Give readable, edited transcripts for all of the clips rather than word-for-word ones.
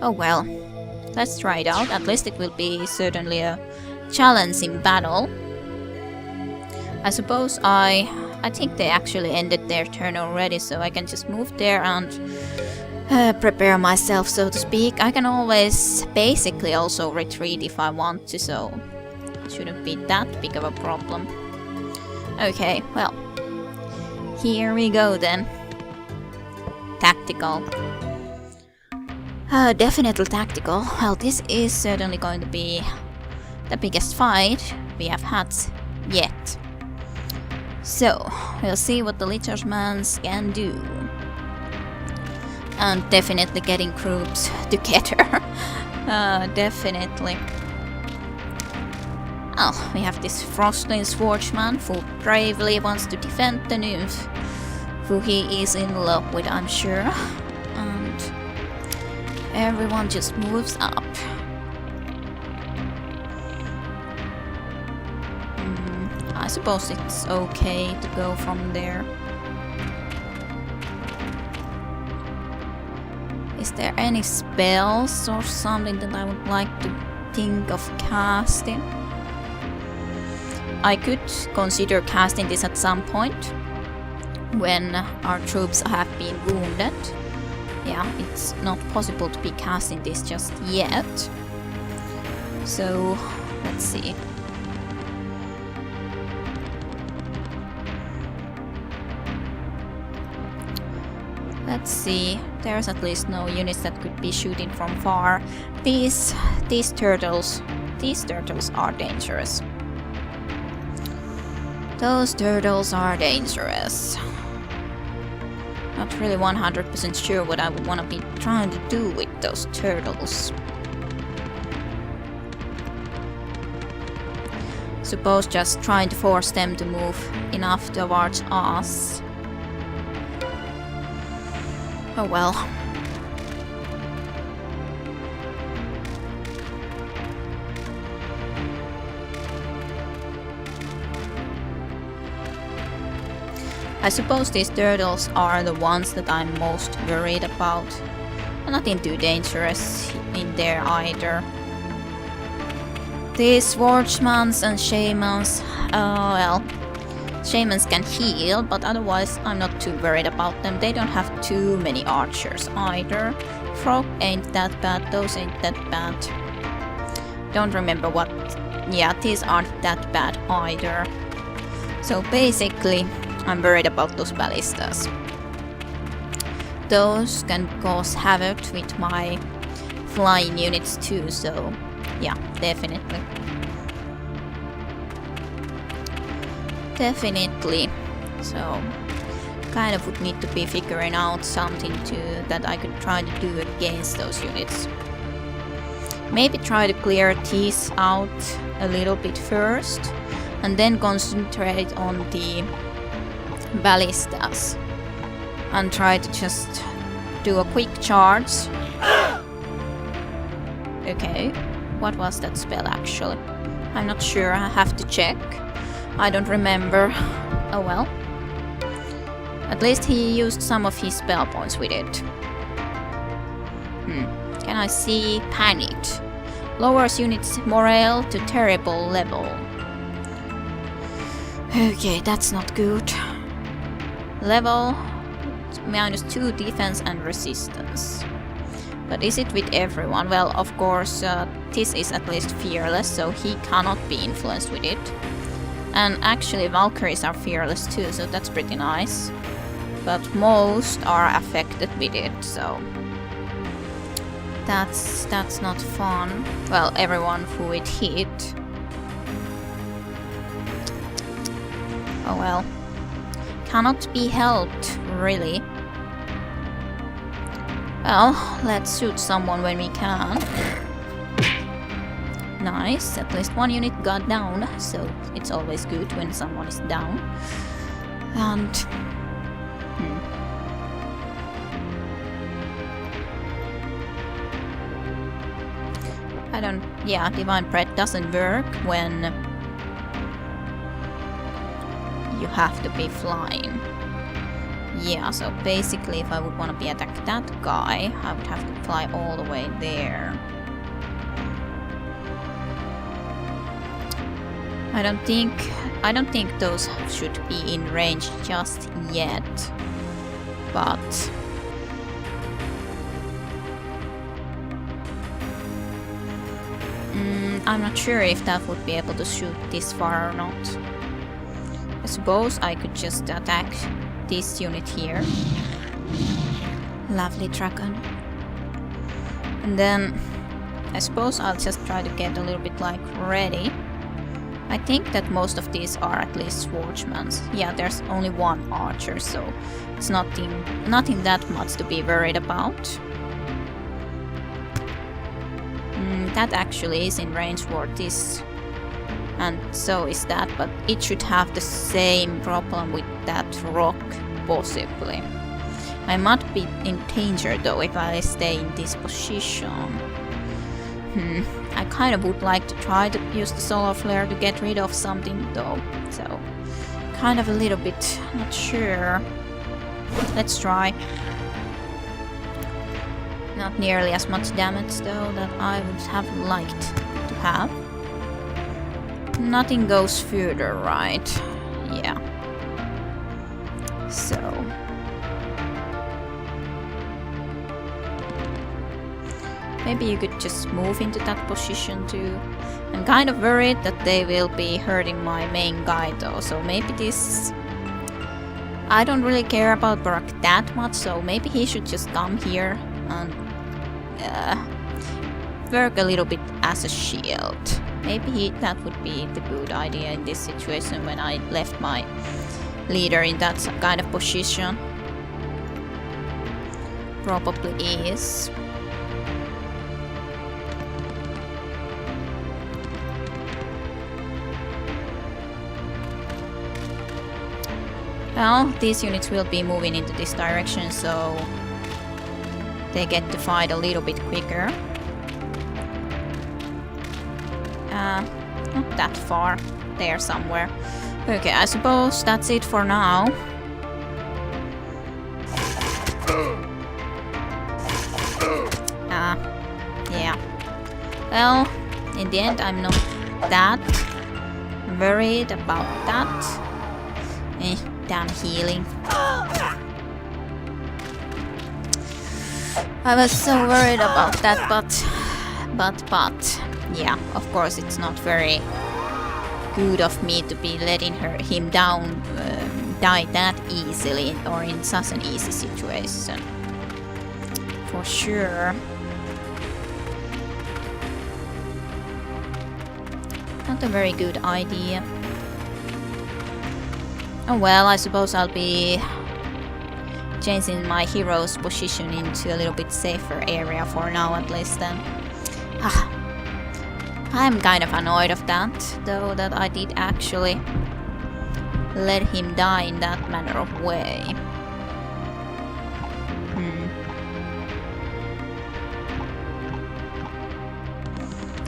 Oh well, let's try it out. At least it will be certainly a challenging battle. I suppose I think they actually ended their turn already, so I can just move there and prepare myself, so to speak. I can always basically also retreat if I want to, so it shouldn't be that big of a problem. Okay, well, here we go then. Tactical. Definitely tactical. Well, this is certainly going to be the biggest fight we have had yet. So, we'll see what the Lichtermans can do. And definitely getting groups together. Definitely. Oh, we have this Frostlin Swordsman who bravely wants to defend the nymph, who he is in love with, I'm sure. And everyone just moves up. I suppose it's okay to go from there. Is there any spells or something that I would like to think of casting? I could consider casting this at some point when our troops have been wounded. Yeah, it's not possible to be casting this just yet. So, let's see. Let's see, there's at least no units that could be shooting from far. These turtles are dangerous. Those turtles are dangerous. Not really 100% sure what I would want to be trying to do with those turtles. Suppose just trying to force them to move enough towards us. Oh well. I suppose these turtles are the ones that I'm most worried about. Nothing too dangerous in there either. These swordsmans and shamans, well, shamans can heal, but otherwise I'm not too worried about them. They don't have too many archers either. Frog ain't that bad, those ain't that bad. Don't remember what... yeah, these aren't that bad either. So basically, I'm worried about those ballistas. Those can cause havoc with my flying units too, so yeah, definitely. Definitely. So, kind of would need to be figuring out something that I could try to do against those units. Maybe try to clear these out a little bit first, and then concentrate on the ballistas. And try to just do a quick charge. Okay, what was that spell actually? I'm not sure, I have to check. I don't remember. Oh well. At least he used some of his spell points with it. Can I see Panicked? Lowers units' morale to terrible level. Okay, that's not good. Level -2 defense and resistance. But is it with everyone? Well, of course, this is at least fearless, so he cannot be influenced with it. And actually Valkyries are fearless too, so that's pretty nice. But most are affected with it, so that's not fun. Well, everyone who it hit. Oh well. Cannot be helped, really. Well, let's shoot someone when we can. Nice, at least one unit got down, so it's always good when someone is down. And... I don't... yeah, Divine Breath doesn't work when you have to be flying. Yeah, so basically if I would want to be attack that guy, I would have to fly all the way there. I don't think those should be in range just yet. But I'm not sure if that would be able to shoot this far or not. I suppose I could just attack this unit here. Lovely dragon. And then I suppose I'll just try to get a little bit like ready. I think that most of these are at least swordsmans. Yeah, there's only one archer, so it's nothing that much to be worried about. That actually is in range for this, and so is that, but it should have the same problem with that rock, possibly. I might be in danger though if I stay in this position. I kind of would like to try to use the solar flare to get rid of something though, so kind of a little bit not sure. Let's try. Not nearly as much damage though that I would have liked to have. Nothing goes further, right? Yeah. So maybe you could just move into that position too. I'm kind of worried that they will be hurting my main guy though, so maybe this... I don't really care about Barak that much, so maybe he should just come here and work a little bit as a shield. Maybe that would be the good idea in this situation when I left my leader in that kind of position. Probably is. Well, these units will be moving into this direction, so they get to fight a little bit quicker. Not that far. There somewhere. Okay, I suppose that's it for now. Yeah. Well, in the end, I'm not that worried about that. Damn healing. I was so worried about that, but yeah, of course it's not very good of me to be letting him down, die that easily or in such an easy situation. For sure. Not a very good idea. Oh well, I suppose I'll be changing my hero's position into a little bit safer area for now at least then. I'm kind of annoyed of that, though, that I did actually let him die in that manner of way.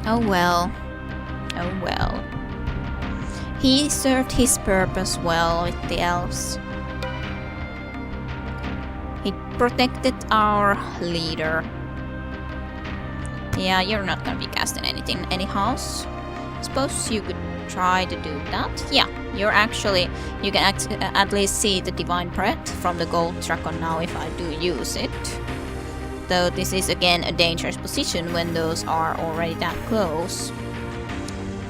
Oh well. Oh well. He served his purpose well with the elves. He protected our leader. Yeah, you're not gonna be casting anything anyhow. Suppose you could try to do that. Yeah, you're actually... You can at least see the Divine Breath from the Gold Dragon now if I do use it. Though this is again a dangerous position when those are already that close.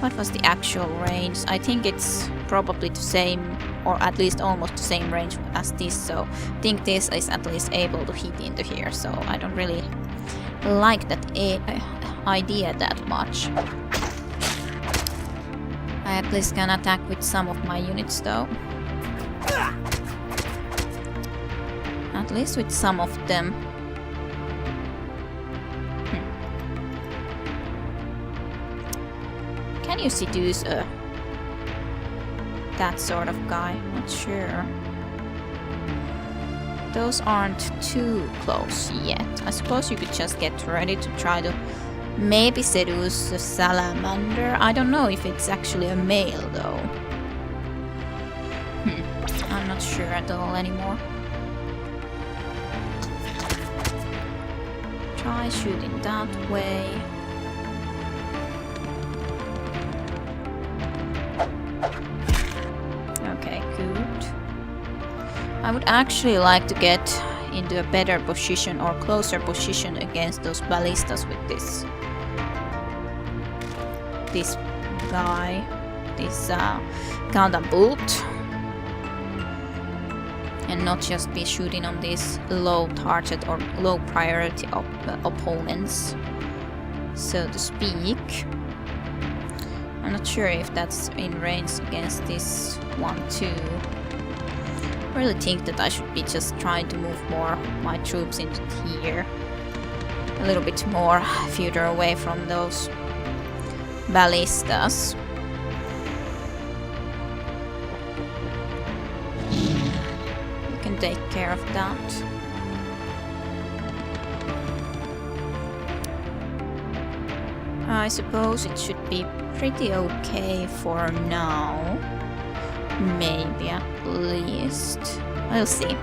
What was the actual range? I think it's probably the same, or at least almost the same range as this, so I think this is at least able to hit into here, so I don't really like that idea that much. I at least can attack with some of my units though. At least with some of them. Can you seduce that sort of guy? Not sure. Those aren't too close yet. I suppose you could just get ready to try to maybe seduce a salamander. I don't know if it's actually a male though. I'm not sure at all anymore. Try shooting that way. Okay, good. I would actually like to get into a better position or closer position against those ballistas with this guy, this catapult, and not just be shooting on these low target or low priority opponents, so to speak. I'm not sure if that's in range against this one too. I really think that I should be just trying to move more my troops into here, a little bit more further away from those ballistas. You can take care of that. I suppose it should be pretty okay for now. Maybe at least. We'll see.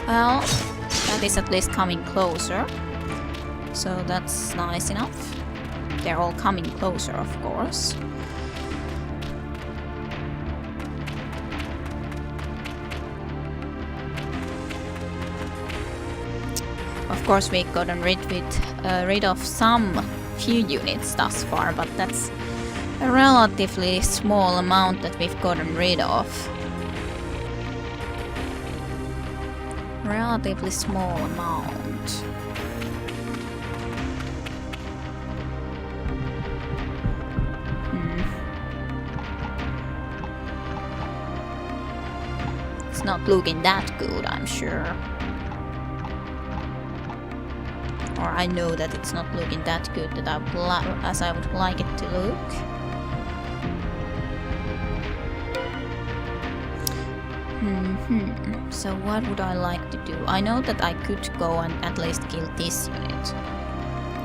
Well, that is at least coming closer. So that's nice enough. They're all coming closer, of course. Of course, we've gotten rid of some few units thus far, but that's a relatively small amount that we've gotten rid of. Relatively small amount. It's not looking that good, I'm sure. Or I know that it's not looking that good that as I would like it to look. So what would I like to do? I know that I could go and at least kill this unit.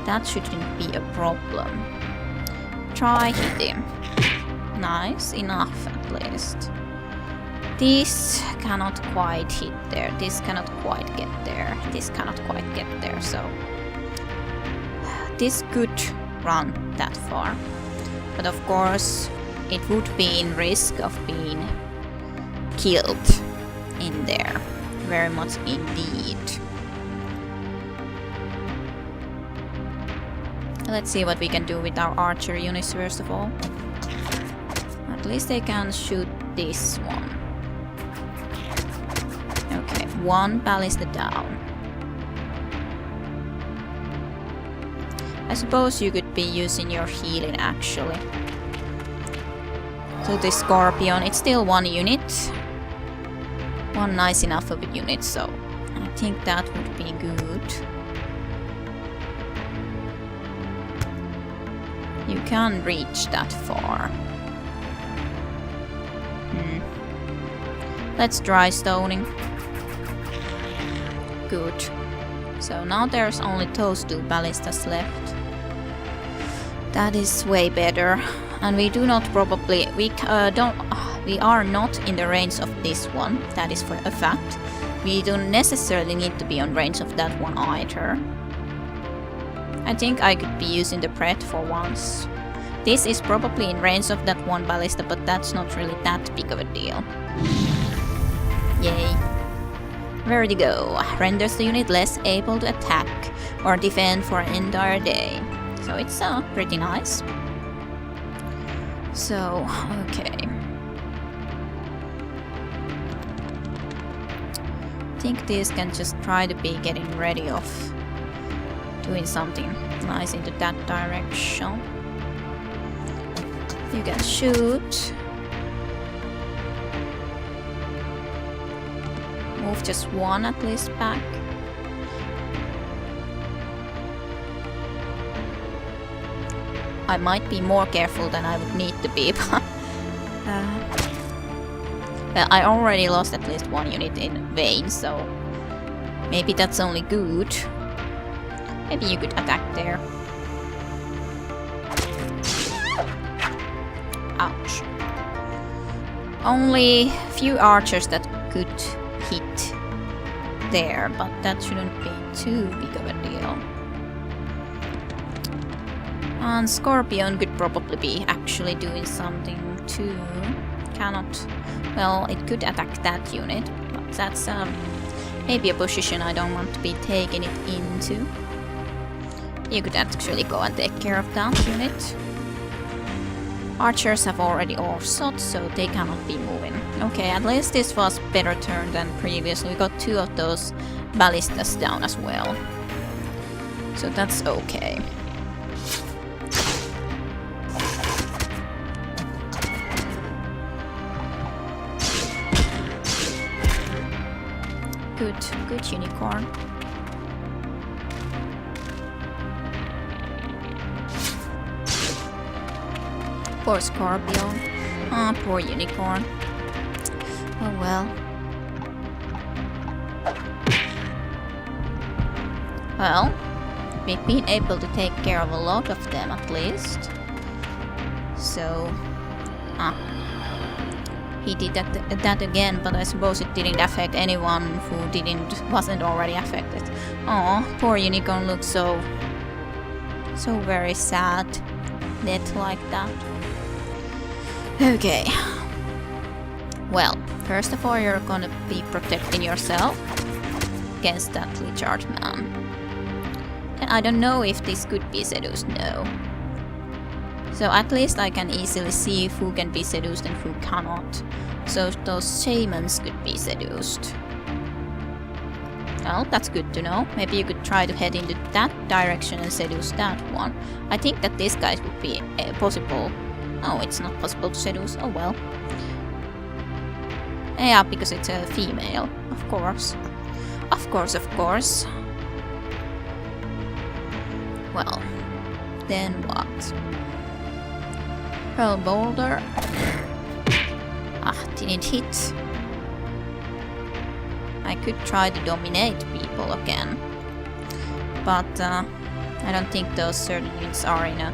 That shouldn't be a problem. Try hit him. Nice, enough at least. This cannot quite hit there. This cannot quite get there. This cannot quite get there, so this could run that far. But of course, it would be in risk of being killed in there. Very much indeed. Let's see what we can do with our archer units first of all. At least they can shoot this one. Okay, one ballista down. I suppose you could be using your healing actually. So the Scorpion, it's still one unit. One nice enough of a unit, so I think that would be good. You can reach that far. Let's dry stoning. Good. So now there's only those two ballistas left. That is way better. And we do not probably... We are not in the range of this one. That is for a fact. We don't necessarily need to be on range of that one either. I think I could be using the Pret for once. This is probably in range of that one ballista, but that's not really that big of a deal. Yay. There you go. Renders the unit less able to attack or defend for an entire day. So it's pretty nice. So, okay. I think this can just try to be getting ready of doing something nice into that direction. You can shoot. Move just one at least back. I might be more careful than I would need to be, but well, I already lost at least one unit in vain, so maybe that's only good. Maybe you could attack there. Ouch. Only few archers that could hit there, but that shouldn't be too big of a deal. And Scorpion could probably be actually doing something too. Cannot... Well, it could attack that unit, but that's maybe a position I don't want to be taking it into. You could actually go and take care of that unit. Archers have already all shot, so they cannot be moving. Okay, at least this was better turn than previously. We got 2 of those ballistas down as well. So that's okay. Good unicorn. Poor Scorpion. Ah, poor unicorn. Oh well. Well, we've been able to take care of a lot of them at least. So, he did that again, but I suppose it didn't affect anyone who wasn't already affected. Oh, poor unicorn looks so very sad. Dead like that. Okay. Well, first of all, you're gonna be protecting yourself against that Licharge man. And I don't know if this could be seduced, no. So at least I can easily see who can be seduced and who cannot. So those shamans could be seduced. Well, that's good to know. Maybe you could try to head into that direction and seduce that one. I think that this guy would be possible. Oh, it's not possible to seduce. Oh well. Yeah, because it's a female. Of course. Of course. Well, then what? Pearl Boulder. Didn't hit. I could try to dominate people again. But I don't think those certain units are in a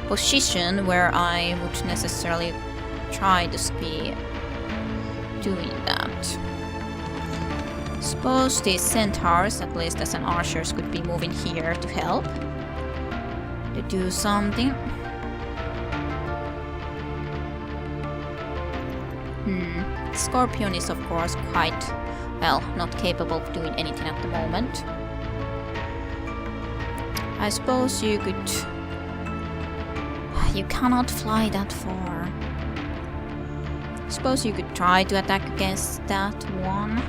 position where I would necessarily try to be doing that. Suppose these centaurs, at least as an archers, could be moving here to help. To do something. Scorpion is of course quite, well, not capable of doing anything at the moment. I suppose you could... You cannot fly that far. I suppose you could try to attack against that one.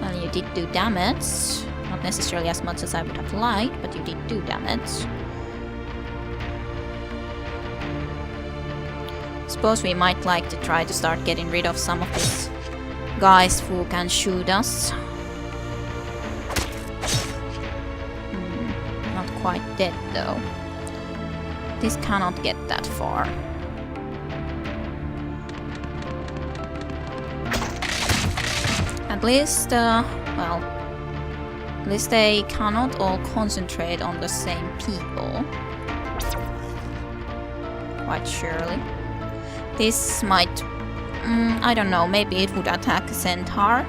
Well, you did do damage. Not necessarily as much as I would have liked, but you did do damage. Suppose we might like to try to start getting rid of some of these guys who can shoot us. Not quite dead though. This cannot get that far. At least, well, at least they cannot all concentrate on the same people. Quite surely. This might... I don't know, maybe it would attack a centaur,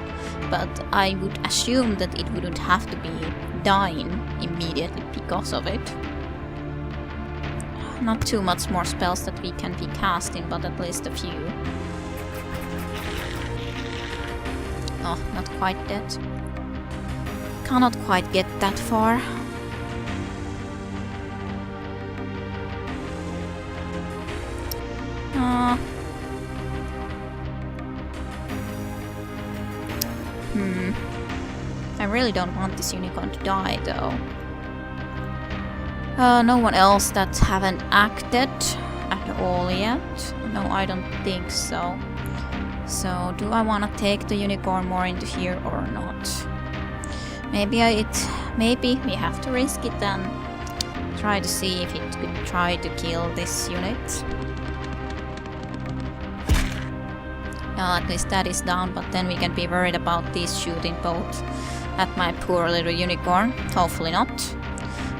but I would assume that it wouldn't have to be dying immediately because of it. Not too much more spells that we can be casting, but at least a few. Oh, not quite dead. Cannot quite get that far. I really don't want this unicorn to die, though. No one else that haven't acted at all yet. No, I don't think so. So, do I want to take the unicorn more into here or not? Maybe we have to risk it and try to see if it could try to kill this unit. At least that is down, but then we can be worried about these shooting both at my poor little unicorn. Hopefully not.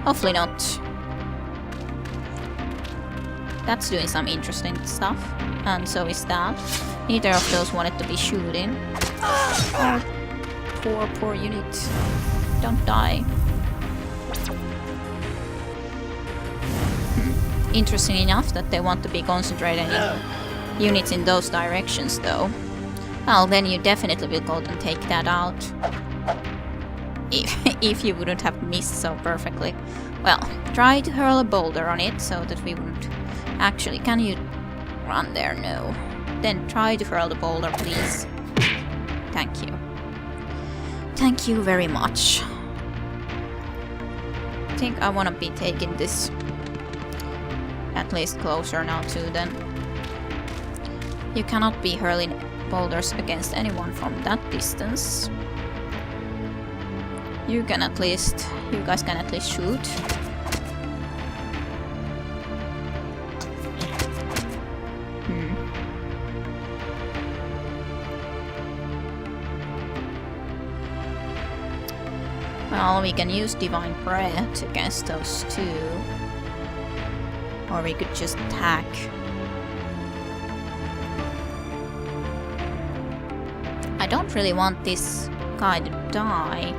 Hopefully not. That's doing some interesting stuff. And so is that. Neither of those wanted to be shooting. Oh, poor unit. Don't die. Interesting enough that they want to be concentrating units in those directions though. Well, then you definitely will go and take that out. If you wouldn't have missed so perfectly. Well, try to hurl a boulder on it so that we wouldn't... Actually, can you run there? No. Then try to hurl the boulder, please. Thank you. Thank you very much. I think I want to be taking this at least closer now too then. You cannot be hurling boulders against anyone from that distance. You guys can at least shoot. Well, we can use Divine Breath against those two. Or we could just attack. I don't really want this guy to die.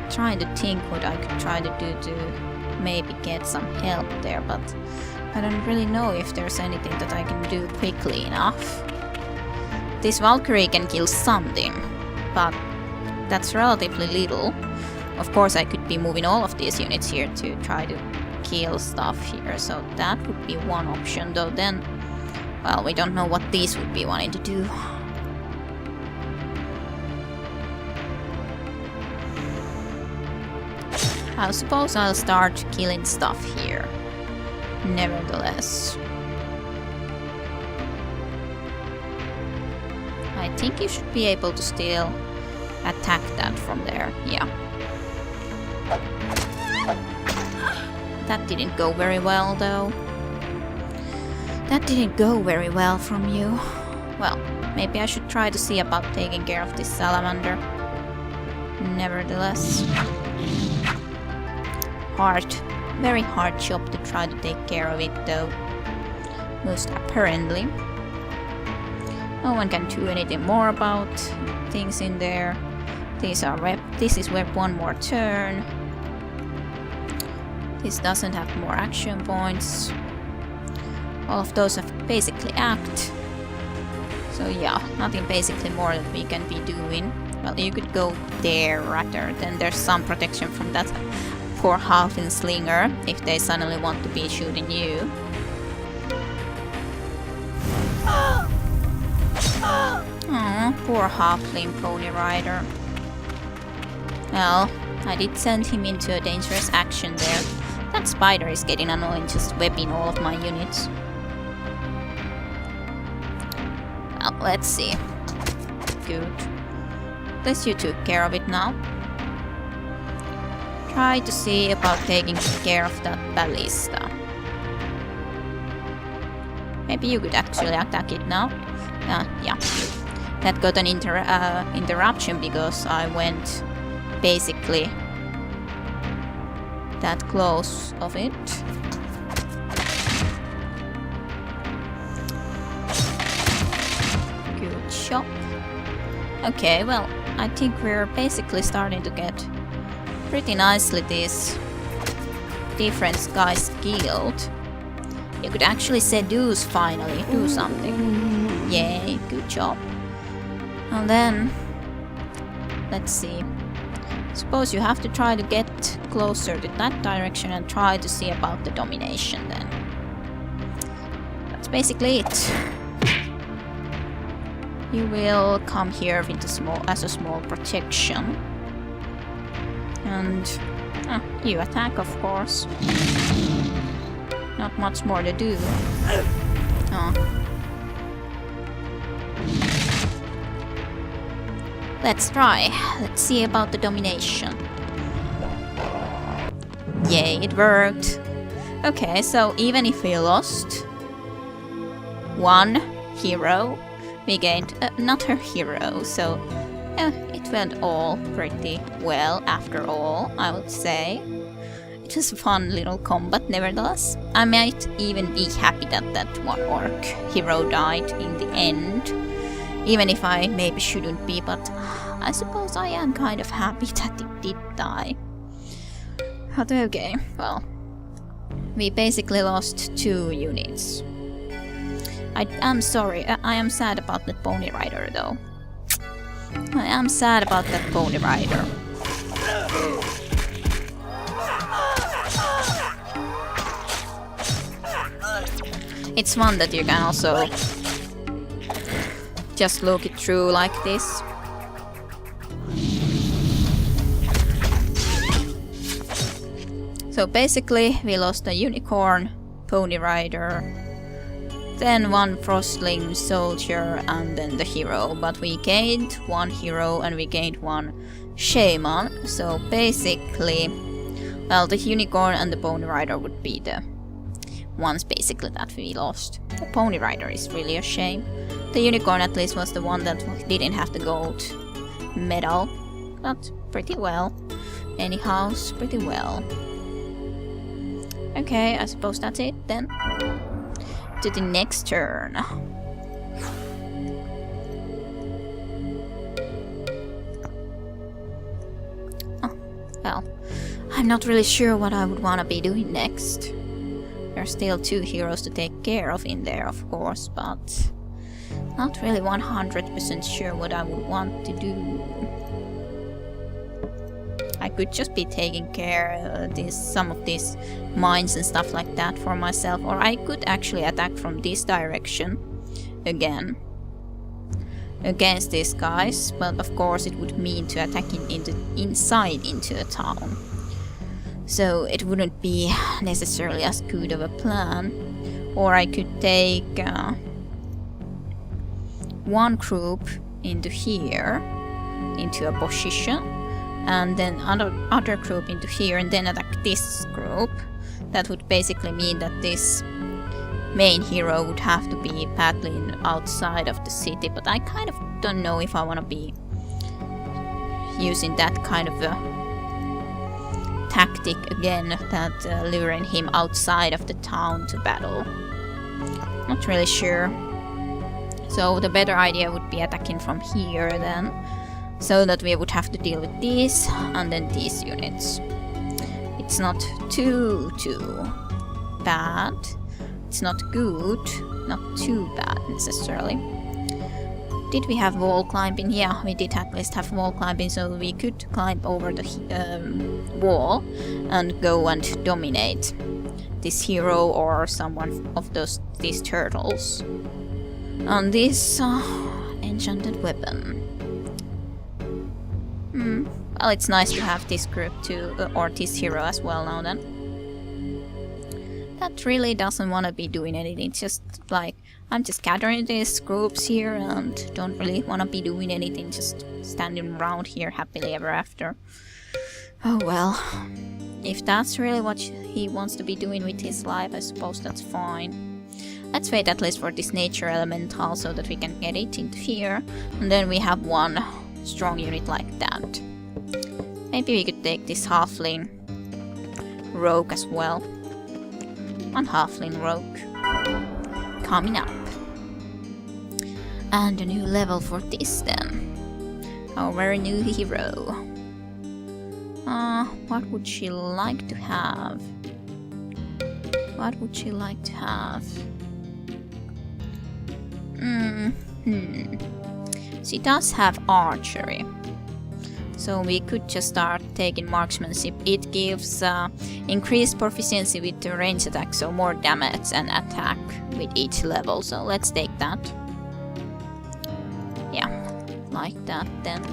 Trying to think what I could try to do to maybe get some help there, but I don't really know if there's anything that I can do quickly enough. This Valkyrie can kill something, but that's relatively little. Of course, I could be moving all of these units here to try to kill stuff here, so that would be one option, though then, well, we don't know what these would be wanting to do. I suppose I'll start killing stuff here, nevertheless. I think you should be able to still attack that from there, yeah. That didn't go very well, though. That didn't go very well from you. Well, maybe I should try to see about taking care of this salamander. Nevertheless. Very hard job to try to take care of it, though. Most apparently. No one can do anything more about things in there. This is Web 1 more turn. This doesn't have more action points. All of those have basically act. So yeah, nothing basically more that we can be doing. Well, you could go there rather than there's some protection from that poor halfling slinger if they suddenly want to be shooting you. Aww, poor halfling pony rider. Well, I did send him into a dangerous action there. That spider is getting annoying, just webbing all of my units. Well, let's see. Good. At least you took care of it now. Try to see about taking care of that ballista. Maybe you could actually attack it now. Yeah. That got an interruption because I went basically that close of it. Good shot. Okay, well, I think we're basically starting to get pretty nicely these different guys skilled. You could actually seduce finally, do something. Yay, good job. And then, let's see. Suppose you have to try to get closer to that direction and try to see about the domination then. That's basically it. You will come here with as a small protection. And you attack, of course. Not much more to do. Let's try. Let's see about the domination. Yay, it worked. Okay, so even if we lost one hero, we gained another hero. So it went all pretty well after all, I would say. It was a fun little combat nevertheless. I might even be happy that that one orc hero died in the end. Even if I maybe shouldn't be, but I suppose I am kind of happy that it did die. But okay, well. We basically lost 2 units. I am sorry, I am sad about that pony rider though. I am sad about that pony rider. It's fun that you can also just look it through like this. So basically we lost a unicorn, pony rider, then 1 frostling soldier and then the hero. But we gained 1 hero and we gained 1 shaman. So basically, well, the unicorn and the pony rider would be the ones basically that we lost. The pony rider is really a shame. The unicorn at least was the one that didn't have the gold medal. But pretty well. Anyhow, pretty well. Okay, I suppose that's it then. To the next turn. Oh, well, I'm not really sure what I would want to be doing next. There are still 2 heroes to take care of in there, of course, but not really 100% sure what I would want to do. I could just be taking care of some of these mines and stuff like that for myself, or I could actually attack from this direction again against these guys, but of course it would mean to attacking inside into the town. So it wouldn't be necessarily as good of a plan. Or I could take 1 group into here, into a position, and then other group into here, and then attack this group. That would basically mean that this main hero would have to be battling outside of the city, but I kind of don't know if I want to be using that kind of a tactic again, that luring him outside of the town to battle. Not really sure. So the better idea would be attacking from here then, so that we would have to deal with these and then these units. It's not too bad. It's not good, not too bad necessarily. Did we have wall climbing? Yeah, we did at least have wall climbing, so we could climb over the wall and go and dominate this hero or someone of these turtles. And this enchanted weapon. Well, it's nice to have this group too, or this hero as well now then. That really doesn't want to be doing anything, it's just like, I'm just gathering these groups here and don't really want to be doing anything, just standing around here happily ever after. Oh well, if that's really what he wants to be doing with his life, I suppose that's fine. Let's wait at least for this nature elemental so that we can get it into here, and then we have 1 strong unit like that. Maybe we could take this halfling rogue as well. 1 halfling rogue coming up. And a new level for this then. Our very new hero. What would she like to have? What would she like to have? She does have archery. So we could just start taking marksmanship. It gives increased proficiency with the range attack, so more damage and attack with each level. So let's take that. Yeah, like that then.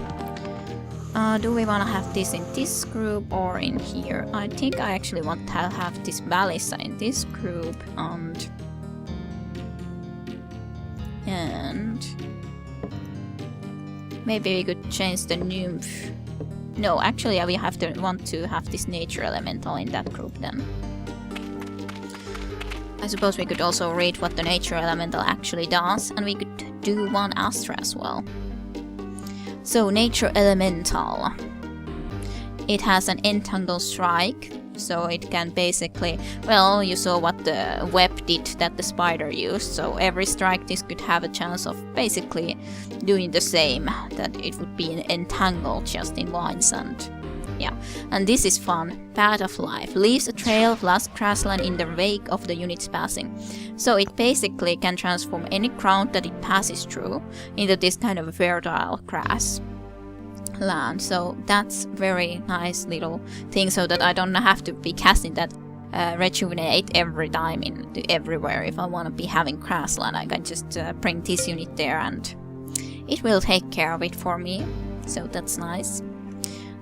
Do we want to have this in this group or in here? I think I actually want to have this Balissa in this group and maybe we could change the nymph. No, actually we want to have this nature elemental in that group then. I suppose we could also read what the nature elemental actually does, and we could do 1 Astra as well. So nature elemental. It has an entangle strike, so it can basically, well, you saw what the web did that the spider used, so every strike this could have a chance of basically doing the same, that it would be an entangle just in vines. And yeah, and this is fun. Path of Life leaves a trail of lost grassland in the wake of the unit's passing. So it basically can transform any ground that it passes through into this kind of fertile grass land. So that's very nice little thing, so that I don't have to be casting that rejuvenate every time into everywhere. If I want to be having grassland, I can just bring this unit there and it will take care of it for me. So that's nice.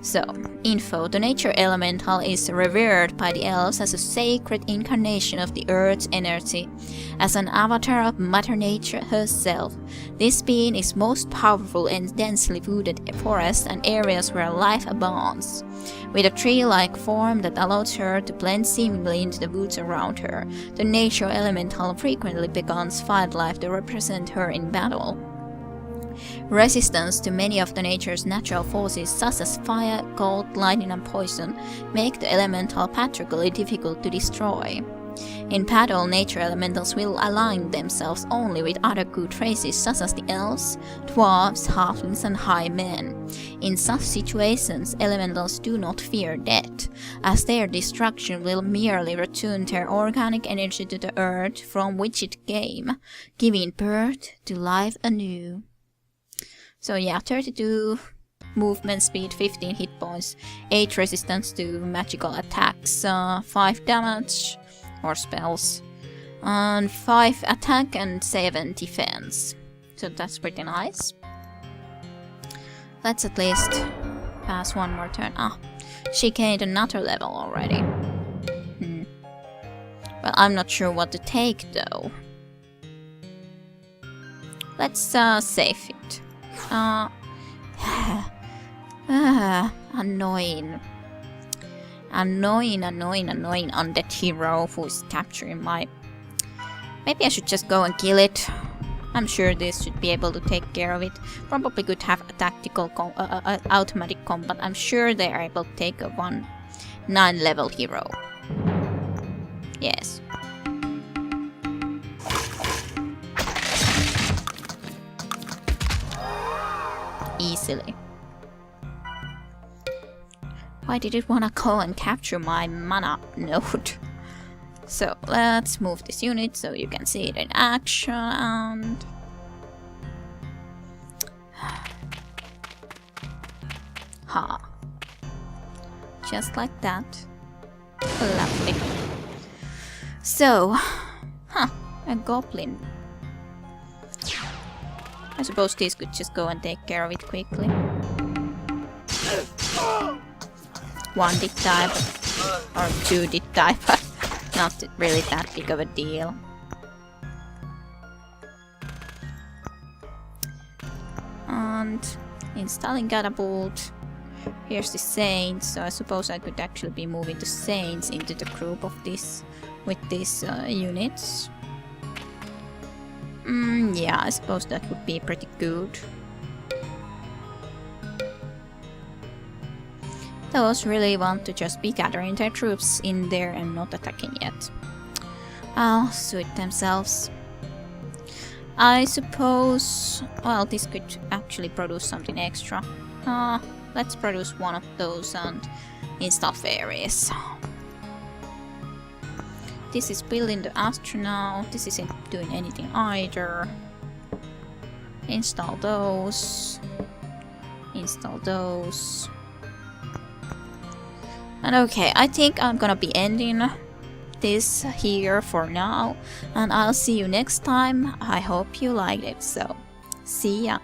So, info. The nature elemental is revered by the elves as a sacred incarnation of the earth's energy, as an avatar of Mother Nature herself. This being is most powerful in densely wooded forests and areas where life abounds. With a tree-like form that allows her to blend seemingly into the woods around her, the nature elemental frequently beckons wildlife to represent her in battle. Resistance to many of the nature's natural forces such as fire, cold, lightning and poison make the elemental particularly difficult to destroy. In battle, nature elementals will align themselves only with other good races such as the elves, dwarves, halflings and high men. In such situations, elementals do not fear death, as their destruction will merely return their organic energy to the earth from which it came, giving birth to life anew. So yeah, 32 movement speed, 15 hit points, 8 resistance to magical attacks, 5 damage or spells, and 5 attack and 7 defense. So that's pretty nice. Let's at least pass one more turn. She gained another level already. Well, I'm not sure what to take though. Let's save it. Annoying undead hero who is capturing my... Maybe I should just go and kill it. I'm sure this should be able to take care of it. Probably could have a tactical automatic combat. I'm sure they are able to take a 9 level hero. Yes. Easily. Why did it wanna go and capture my mana node? So let's move this unit so you can see it in action and... Ha. Just like that. Lovely. So, a goblin. I suppose these could just go and take care of it quickly. One did die, or 2 did die, but not really that big of a deal. And installing Catapult. Here's the Saints, so I suppose I could actually be moving the Saints into the group of this with these units. Yeah, I suppose that would be pretty good. Those really want to just be gathering their troops in there and not attacking yet. I'll suit themselves. I suppose... Well, this could actually produce something extra. Let's produce one of those and install fairies. This is building the astronaut. This isn't doing anything either. Install those. Install those. And okay, I think I'm gonna be ending this here for now. And I'll see you next time. I hope you liked it. So, see ya.